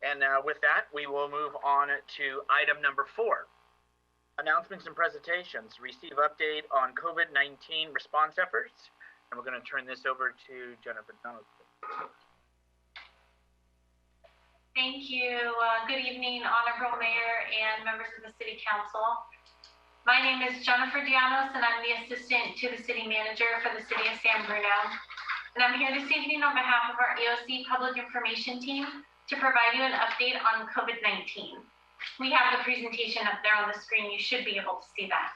And with that, we will move on to item number 4. Announcements and presentations. Receive update on COVID-19 response efforts. And we're going to turn this over to Jennifer Donald. Thank you. Good evening, Honorable Mayor and members of the City Council. My name is Jennifer Dianos, and I'm the Assistant to the City Manager for the City of San Bruno. And I'm here this evening on behalf of our EOC Public Information Team to provide you an update on COVID-19. We have the presentation up there on the screen. You should be able to see that.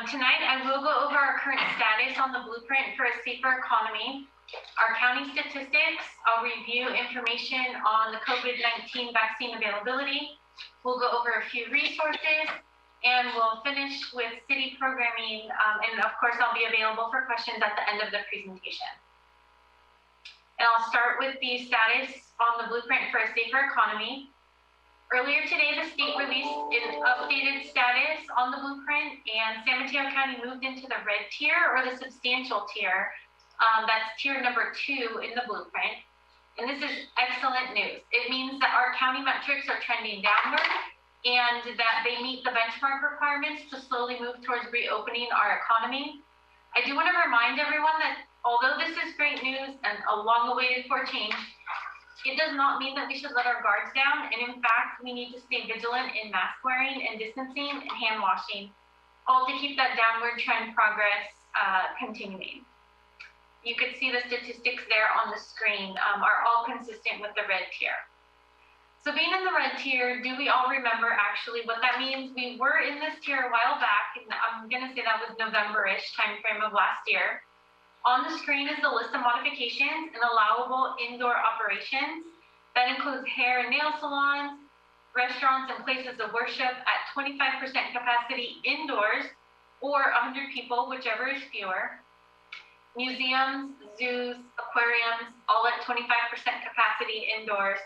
Tonight, I will go over our current status on the blueprint for a safer economy, our county statistics. I'll review information on the COVID-19 vaccine availability. We'll go over a few resources, and we'll finish with city programming. And of course, I'll be available for questions at the end of the presentation. And I'll start with the status on the blueprint for a safer economy. Earlier today, the state released an updated status on the blueprint, and San Mateo County moved into the red tier, or the substantial tier. That's tier number 2 in the blueprint. And this is excellent news. It means that our county metrics are trending downward and that they meet the benchmark requirements to slowly move towards reopening our economy. I do want to remind everyone that although this is great news and a long-awaited for change, it does not mean that we should let our guards down. And in fact, we need to stay vigilant in mask wearing and distancing and hand washing, all to keep that downward trend progress continuing. You can see the statistics there on the screen are all consistent with the red tier. So being in the red tier, do we all remember actually what that means? We were in this tier a while back, and I'm gonna say that was November-ish timeframe of last year. On the screen is the list of modifications and allowable indoor operations. That includes hair and nail salons, restaurants and places of worship at 25% capacity indoors, or 100 people, whichever is fewer. Museums, zoos, aquariums, all at 25% capacity indoors.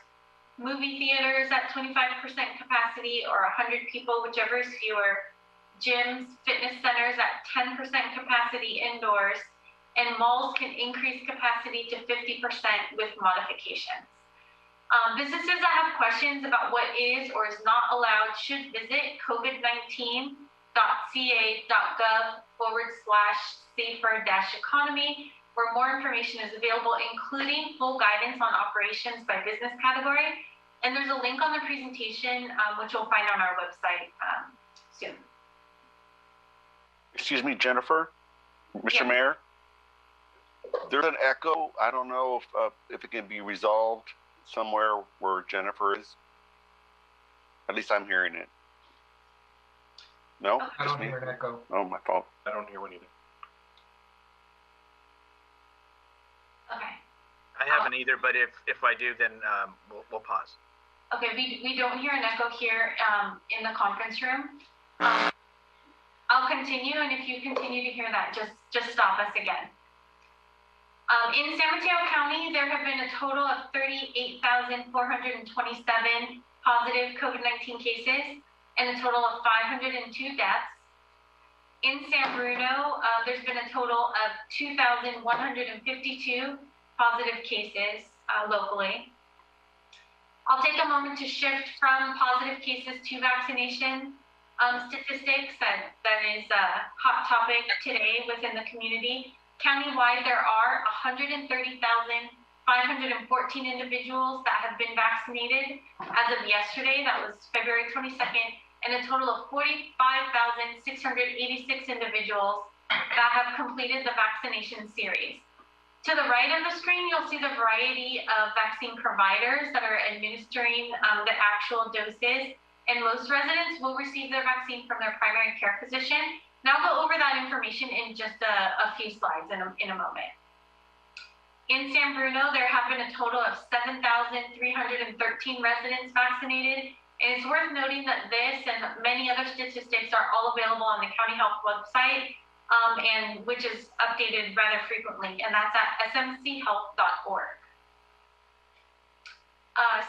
Movie theaters at 25% capacity or 100 people, whichever is fewer. Gyms, fitness centers at 10% capacity indoors. And malls can increase capacity to 50% with modifications. Businesses that have questions about what is or is not allowed should visit covid19.ca.gov/safer-economy, where more information is available, including full guidance on operations by business category. And there's a link on the presentation, which you'll find on our website soon. Excuse me, Jennifer, Mr. Yeah. Mayor, there's an echo. I don't know if it can be resolved somewhere where Jennifer is. At least I'm hearing it. No? I don't hear an echo. Oh, my fault. I don't hear one either. Okay. I haven't either, but if I do, then we'll pause. Okay, we don't hear an echo here in the conference room. I'll continue, and if you continue to hear that, just stop us again. In San Mateo County, there have been a total of 38,427 positive COVID-19 cases and a total of 502 deaths. In San Bruno, there's been a total of 2,152 positive cases locally. I'll take a moment to shift from positive cases to vaccination statistics. That is a hot topic today within the community. Countywide, there are 130,514 individuals that have been vaccinated as of yesterday. That was February 22nd, and a total of 45,686 individuals that have completed the vaccination series. To the right of the screen, you'll see the variety of vaccine providers that are administering the actual doses, and most residents will receive their vaccine from their primary care physician. And I'll go over that information in just a few slides in a moment. In San Bruno, there have been a total of 7,313 residents vaccinated. And it's worth noting that this and many other statistics are all available on the county health website, and which is updated rather frequently, and that's at smchealth.org.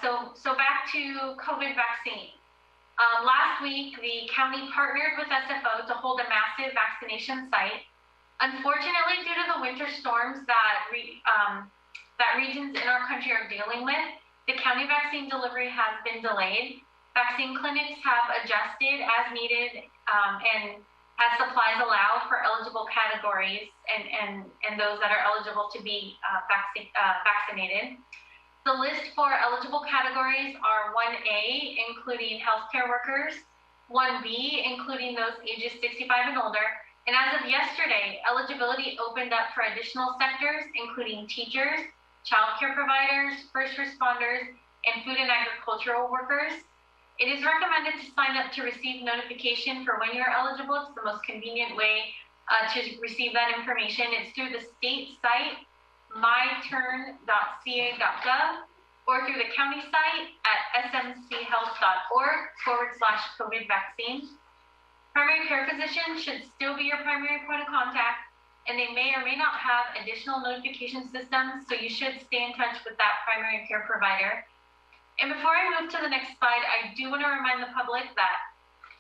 So back to COVID vaccine. Last week, the county partnered with SFO to hold a massive vaccination site. Unfortunately, due to the winter storms that regions in our country are dealing with, The county vaccine delivery has been delayed. Vaccine clinics have adjusted as needed and as supplies allow for eligible categories and those that are eligible to be vaccinated. The list for eligible categories are 1A, including healthcare workers, 1B, including those ages 65 and older, and as of yesterday, eligibility opened up for additional sectors, including teachers, childcare providers, first responders, and food and agricultural workers. It is recommended to sign up to receive notification for when you're eligible. It's the most convenient way to receive that information. It's through the state site, myturn.ca.gov, or through the county site at smchealth.org/COVID vaccine. Primary care physicians should still be your primary point of contact, and they may or may not have additional notification systems, so you should stay in touch with that primary care provider. And before I move to the next slide, I do want to remind the public that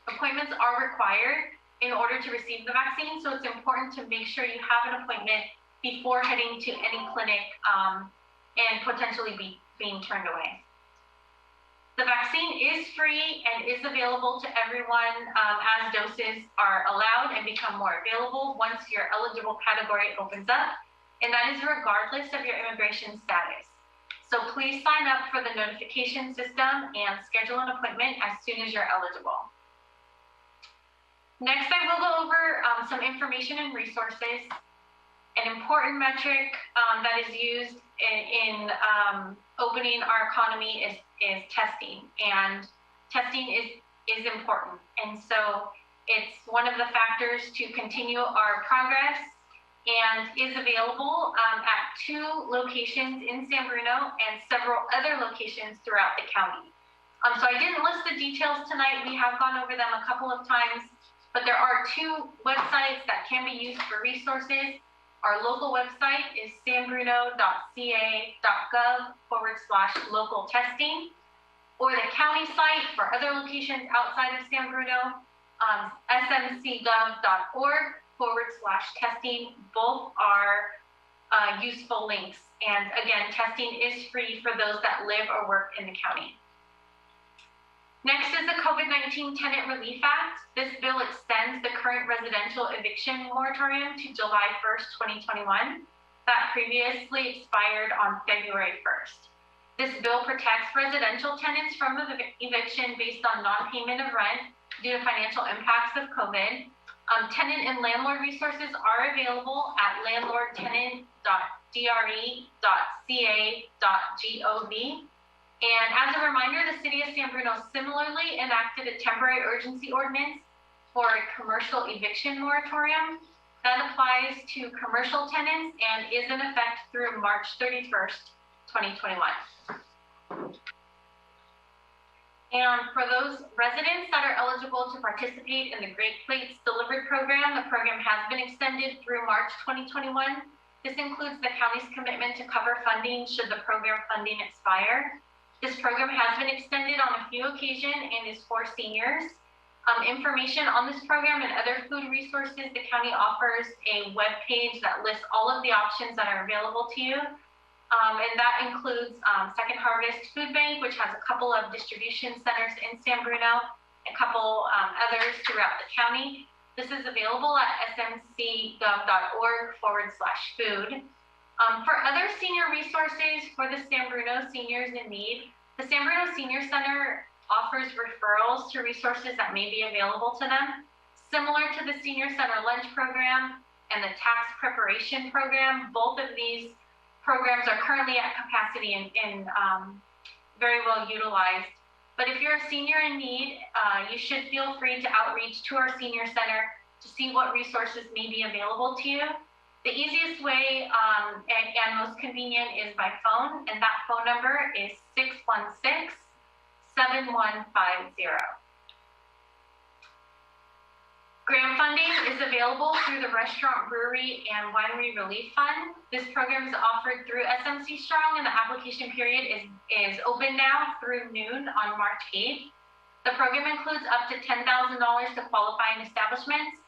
appointments are required in order to receive the vaccine, so it's important to make sure you have an appointment before heading to any clinic and potentially being turned away. The vaccine is free and is available to everyone as doses are allowed and become more available once your eligible category opens up, and that is regardless of your immigration status. So please sign up for the notification system and schedule an appointment as soon as you're eligible. Next, I will go over some information and resources. An important metric that is used in opening our economy is testing, and testing is important. And so it's one of the factors to continue our progress and is available at 2 locations in San Bruno and several other locations throughout the county. So I didn't list the details tonight. We have gone over them a couple of times, but there are 2 websites that can be used for resources. Our local website is sanbruno.ca.gov/local testing, or the county site for other locations outside of San Bruno, smcgov.org/testing. Both are useful links. And again, testing is free for those that live or work in the county. Next is the COVID-19 Tenant Relief Act. This bill extends the current residential eviction moratorium to July 1st, 2021, that previously expired on February 1st. This bill protects residential tenants from eviction based on non-payment of rent due to financial impacts of COVID. Tenant and landlord resources are available at landlordtenant.dre.ca.gov. And as a reminder, the City of San Bruno similarly enacted a temporary urgency ordinance for a commercial eviction moratorium that applies to commercial tenants and is in effect through March 31st, 2021. And for those residents that are eligible to participate in the Great Plates Delivered Program, the program has been extended through March 2021. This includes the county's commitment to cover funding should the program funding expire. This program has been extended on a few occasions and is for seniors. Information on this program and other food resources, the county offers a web page that lists all of the options that are available to you. And that includes Second Harvest Food Bank, which has a couple of distribution centers in San Bruno, a couple others throughout the county. This is available at smcgov.org/food. For other senior resources for the San Bruno seniors in need, the San Bruno Senior Center offers referrals to resources that may be available to them, similar to the Senior Center Lunch Program and the Tax Preparation Program. Both of these programs are currently at capacity and very well utilized. But if you're a senior in need, you should feel free to outreach to our Senior Center to see what resources may be available to you. The easiest way and most convenient is by phone, and that phone number is 616-7150. Grant funding is available through the Restaurant, Brewery, and Winery Relief Fund. This program is offered through SMC Strong, and the application period is open now through noon on March 8th. The program includes up to $10,000 to qualifying establishments,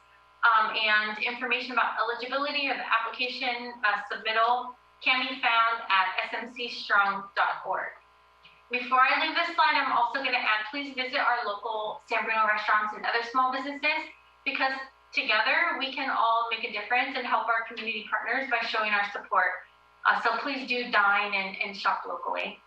and information about eligibility of the application submittal can be found at smcstrong.org. Before I leave this slide, I'm also going to add, please visit our local San Bruno restaurants and other small businesses, because together we can all make a difference and help our community partners by showing our support. So please do dine and shop locally.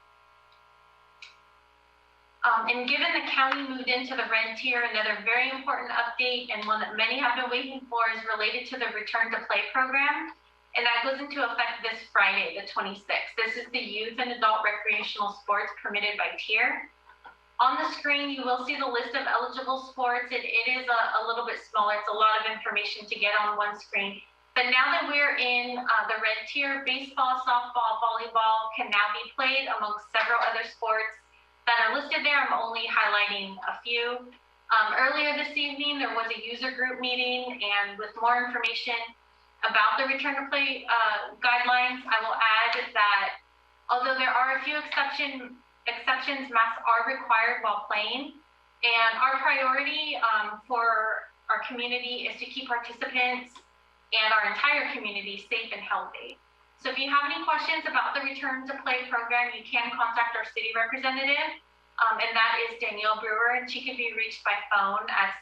And given the county moved into the red tier, another very important update and one that many have been waiting for is related to the Return to Play program. And that goes into effect this Friday, the 26th. This is the youth and adult recreational sports permitted by tier. On the screen, you will see the list of eligible sports. It is a little bit smaller. It's a lot of information to get on one screen. But now that we're in the red tier, baseball, softball, volleyball can now be played amongst several other sports that are listed there. I'm only highlighting a few. Earlier this evening, there was a user group meeting, and with more information about the Return to Play guidelines, I will add that although there are a few exceptions, masks are required while playing. And our priority for our community is to keep participants and our entire community safe and healthy. So if you have any questions about the Return to Play program, you can contact our city representative, and that is Danielle Brewer, and she can be reached by phone at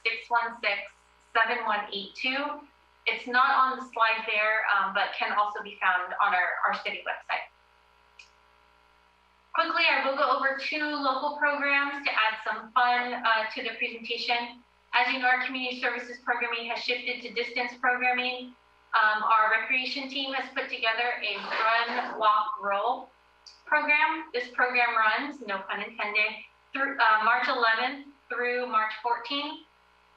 616-7182. It's not on the slide there, but can also be found on our city website. Quickly, I will go over 2 local programs to add some fun to the presentation. As you know, our community services programming has shifted to distance programming. Our recreation team has put together a run, walk, roll program. This program runs, no pun intended, through March 11th through March 14th.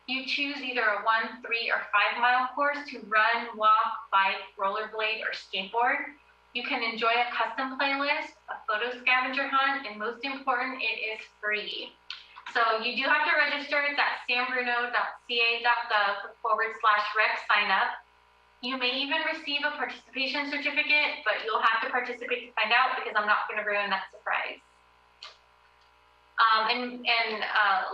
You choose either a 1, 3, or 5 mile course to run, walk, bike, rollerblade, or skateboard. You can enjoy a custom playlist, a photo scavenger hunt, and most important, it is free. So you do have to register. It's at sanbruno.ca.gov/rec sign up. You may even receive a participation certificate, but you'll have to participate to find out because I'm not going to ruin that surprise.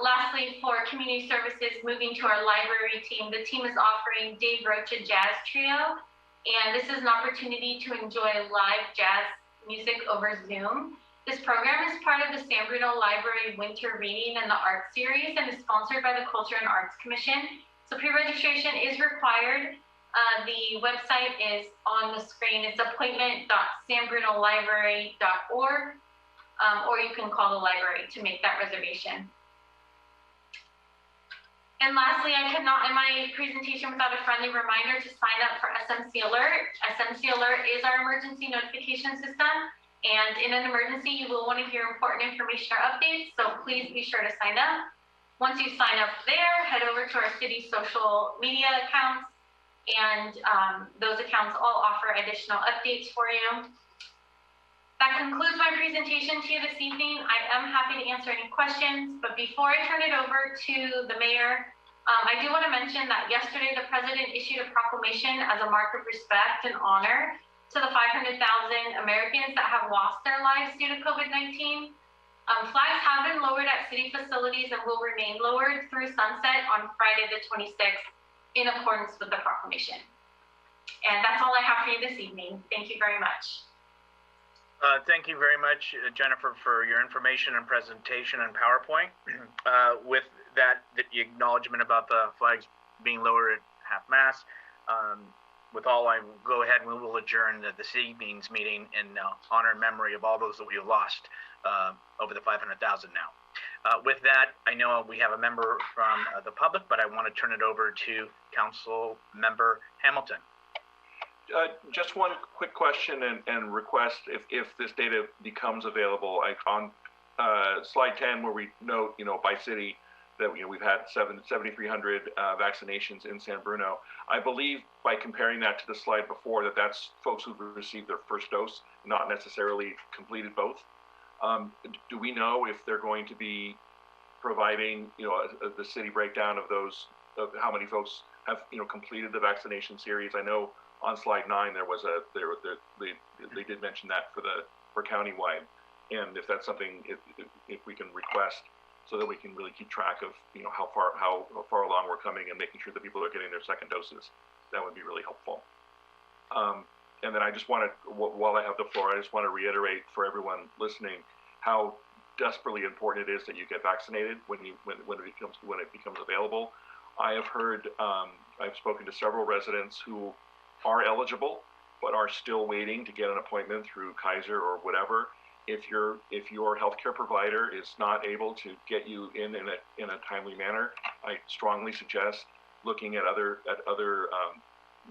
Lastly, for community services, moving to our library team, the team is offering Dave Roach a jazz trio, and this is an opportunity to enjoy live jazz music over Zoom. This program is part of the San Bruno Library Winter Reading and the Art Series and is sponsored by the Culture and Arts Commission. So pre-registration is required. The website is on the screen. It's appointment.sanbrunolibrary.org, or you can call the library to make that reservation. And lastly, I could not end my presentation without a friendly reminder to sign up for SMC Alert. SMC Alert is our emergency notification system, and in an emergency, you will want to hear important information or updates, so please be sure to sign up. Once you sign up there, head over to our city social media accounts, and those accounts all offer additional updates for you. That concludes my presentation to you this evening. I am happy to answer any questions, but before I turn it over to the mayor, I do want to mention that yesterday the president issued a proclamation as a mark of respect and honor to the 500,000 Americans that have lost their lives due to COVID-19. Flags have been lowered at city facilities and will remain lowered through sunset on Friday the 26th in accordance with the proclamation. And that's all I have for you this evening. Thank you very much. Thank you very much, Jennifer, for your information and presentation and PowerPoint. With that, the acknowledgement about the flags being lowered at half-mast, with all, I will go ahead and we will adjourn this evening's meeting in honor and memory of all those that we have lost, over the 500,000 now. With that, I know we have a member from the public, but I want to turn it over to Council Member Hamilton. Just one quick question and request, if this data becomes available, on slide 10, where we note, by city that we've had 7,300 vaccinations in San Bruno. I believe by comparing that to the slide before, that's folks who've received their first dose, not necessarily completed both. Do we know if they're going to be providing, the city breakdown of those, of how many folks have, completed the vaccination series? I know on slide 9 there was they did mention that for countywide, and if that's something if we can request so that we can really keep track of how far along we're coming and making sure that people are getting their second doses, that would be really helpful. And then I just want to, while I have the floor, I just want to reiterate for everyone listening how desperately important it is that you get vaccinated when it becomes available. I have heard, I've spoken to several residents who are eligible but are still waiting to get an appointment through Kaiser or whatever. If your healthcare provider is not able to get you in a timely manner, I strongly suggest looking at other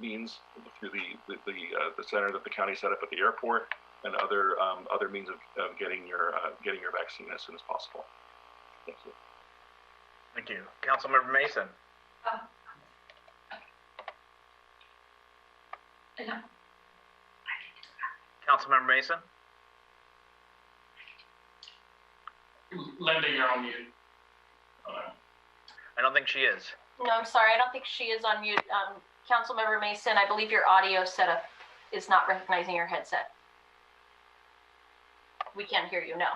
means through the center that the county set up at the airport and other means of getting your vaccine as soon as possible. Thank you. Thank you. Councilmember Mason. Councilmember Mason. Linda, you're on mute. I don't think she is. No, I'm sorry. I don't think she is on mute. Councilmember Mason, I believe your audio setup is not recognizing your headset. We can't hear you, no.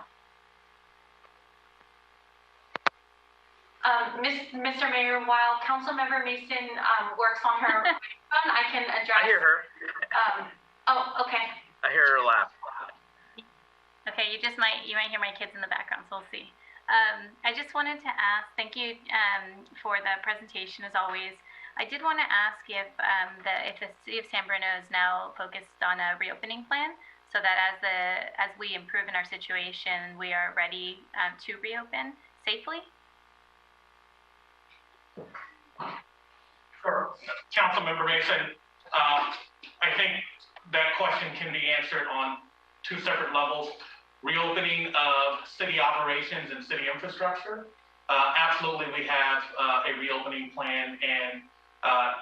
Mr. Mayor, while Councilmember Mason works on her phone, I can address. I hear her. Oh, okay. I hear her laugh. Okay, you might hear my kids in the background, so we'll see. I just wanted to ask, thank you for the presentation as always. I did want to ask if the city of San Bruno is now focused on a reopening plan, so that as we improve in our situation, we are ready to reopen safely. For Councilmember Mason, I think that question can be answered on two separate levels. Reopening of city operations and city infrastructure. Absolutely, we have a reopening plan, and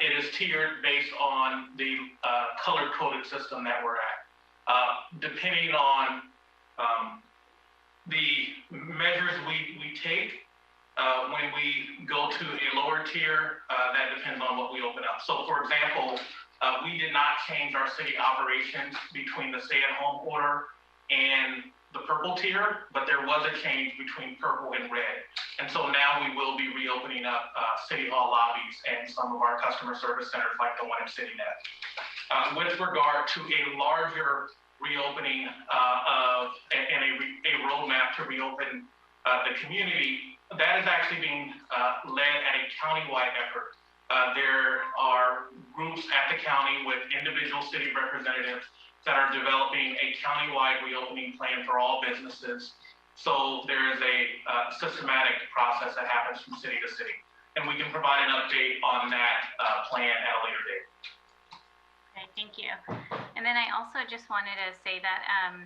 it is tiered based on the color-coded system that we're at. Depending on the measures we take, when we go to a lower tier, that depends on what we open up. So, for example, we did not change our city operations between the stay-at-home order and the purple tier, but there was a change between purple and red. And so now we will be reopening up City Hall lobbies and some of our customer service centers like the one in CityNet. With regard to a larger reopening and a roadmap to reopen the community, that is actually being led at a countywide effort. There are groups at the county with individual city representatives that are developing a countywide reopening plan for all businesses. So there is a systematic process that happens from city to city. And we can provide an update on that plan at a later date. Okay, thank you. And then I also just wanted to say that I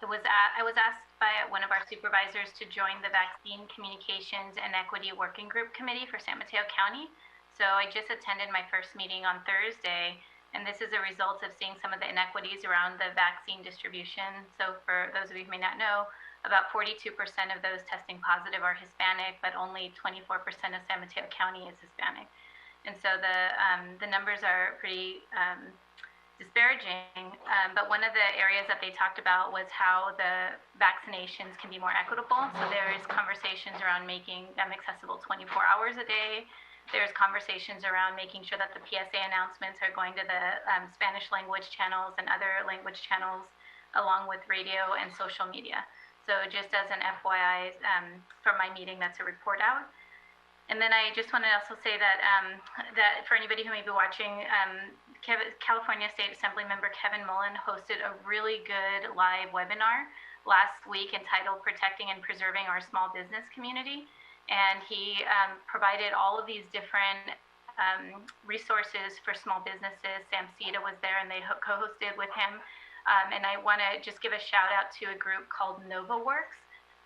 was asked by one of our supervisors to join the Vaccine Communications and Equity Working Group Committee for San Mateo County. So I just attended my first meeting on Thursday, and this is a result of seeing some of the inequities around the vaccine distribution. So for those of you who may not know, about 42% of those testing positive are Hispanic, but only 24% of San Mateo County is Hispanic. And so the numbers are pretty disparaging, but one of the areas that they talked about was how the vaccinations can be more equitable. So there is conversations around making them accessible 24 hours a day. There's conversations around making sure that the PSA announcements are going to the Spanish language channels and other language channels, along with radio and social media. So just as an FYI from my meeting, that's a report out. And then I just want to also say that that for anybody who may be watching, California State Assembly member Kevin Mullen hosted a really good live webinar last week entitled Protecting and Preserving Our Small Business Community. And he provided all of these different resources for small businesses. Sam Cita was there and they co-hosted with him. And I want to just give a shout out to a group called NovaWorks,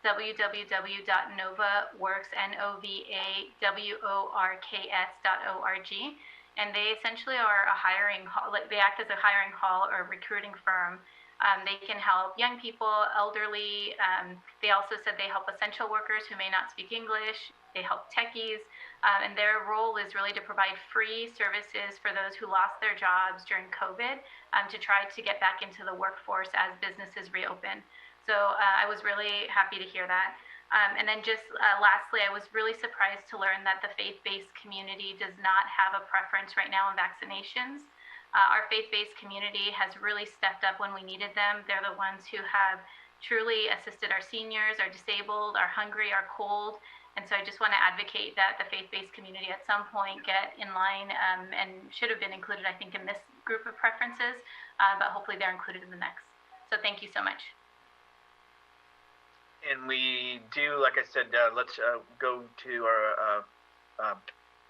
www.novaworks, NovaWorks.org. And they essentially are a hiring hall, they act as a hiring hall or recruiting firm. They can help young people, elderly. They also said they help essential workers who may not speak English. They help techies. And their role is really to provide free services for those who lost their jobs during COVID to try to get back into the workforce as businesses reopen. So I was really happy to hear that. And then just lastly, I was really surprised to learn that the faith-based community does not have a preference right now in vaccinations. Our faith-based community has really stepped up when we needed them. They're the ones who have truly assisted our seniors, our disabled, our hungry, our cold. And so I just want to advocate that the faith-based community at some point get in line and should have been included, I think, in this group of preferences, but hopefully they're included in the next. So thank you so much. And we do, like I said, let's go to our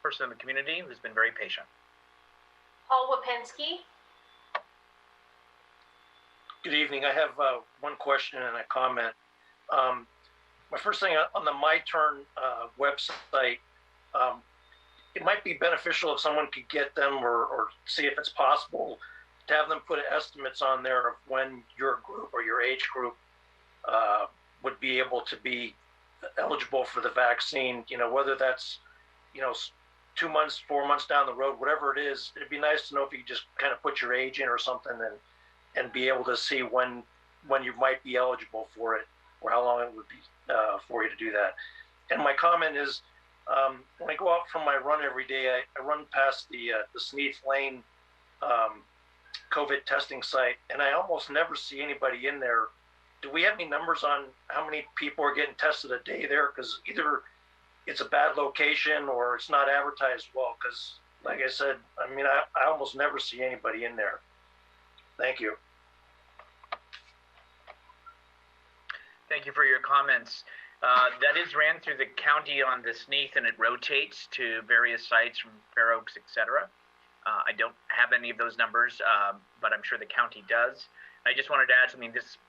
person in the community who's been very patient. Paul Wapinski. Good evening. I have one question and a comment. My first thing on the My Turn website, it might be beneficial if someone could get them or see if it's possible to have them put estimates on there of when your group or your age group would be able to be eligible for the vaccine, whether that's, 2 months, 4 months down the road, whatever it is. It'd be nice to know if you just kind of put your age in or something and be able to see when you might be eligible for it or how long it would be for you to do that. And my comment is, when I go out for my run every day, I run past the Sneath Lane COVID testing site, and I almost never see anybody in there. Do we have any numbers on how many people are getting tested a day there? Because either it's a bad location or it's not advertised well. Because, like I said, I almost never see anybody in there. Thank you. Thank you for your comments. That is ran through the county on the Sneath, and it rotates to various sites from Fair Oaks, etc. I don't have any of those numbers, but I'm sure the county does. I just wanted to add something. This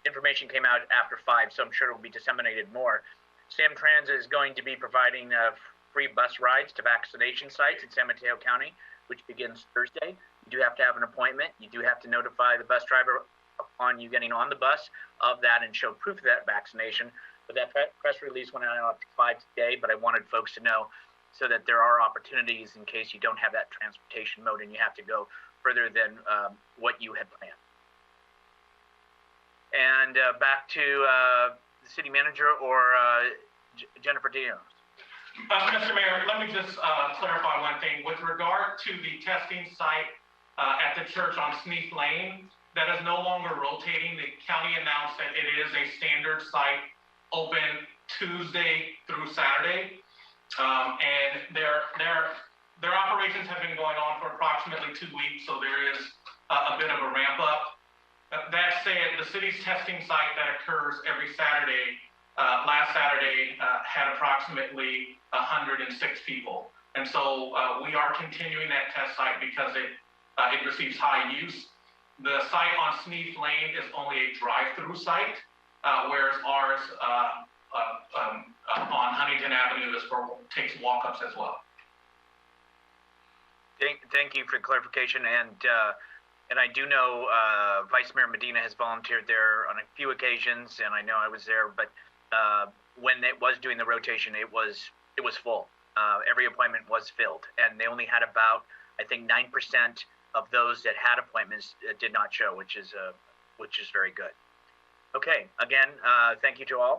information came out after 5, so I'm sure it will be disseminated more. Sam Trans is going to be providing free bus rides to vaccination sites in San Mateo County, which begins Thursday. You do have to have an appointment. You do have to notify the bus driver upon you getting on the bus of that and show proof of that vaccination. But that press release went out up to 5 today, but I wanted folks to know so that there are opportunities in case you don't have that transportation mode and you have to go further than what you had planned. And back to the city manager or Jennifer Diaz. Mr. Mayor, let me just clarify one thing. With regard to the testing site at the church on Sneath Lane, that is no longer rotating. The county announced that it is a standard site open Tuesday through Saturday. And their operations have been going on for approximately 2 weeks, so there is a bit of a ramp up. That said, the city's testing site that occurs every Saturday, last Saturday, had approximately 106 people. And so we are continuing that test site because it receives high use. The site on Sneath Lane is only a drive-through site, whereas ours on Huntington Avenue takes walk-ups as well. Thank you for the clarification, and I do know Vice Mayor Medina has volunteered there on a few occasions, and I know I was there. But when it was doing the rotation, it was full. Every appointment was filled, and they only had about, I think, 9% of those that had appointments did not show, which is very good. Okay, again, thank you to all.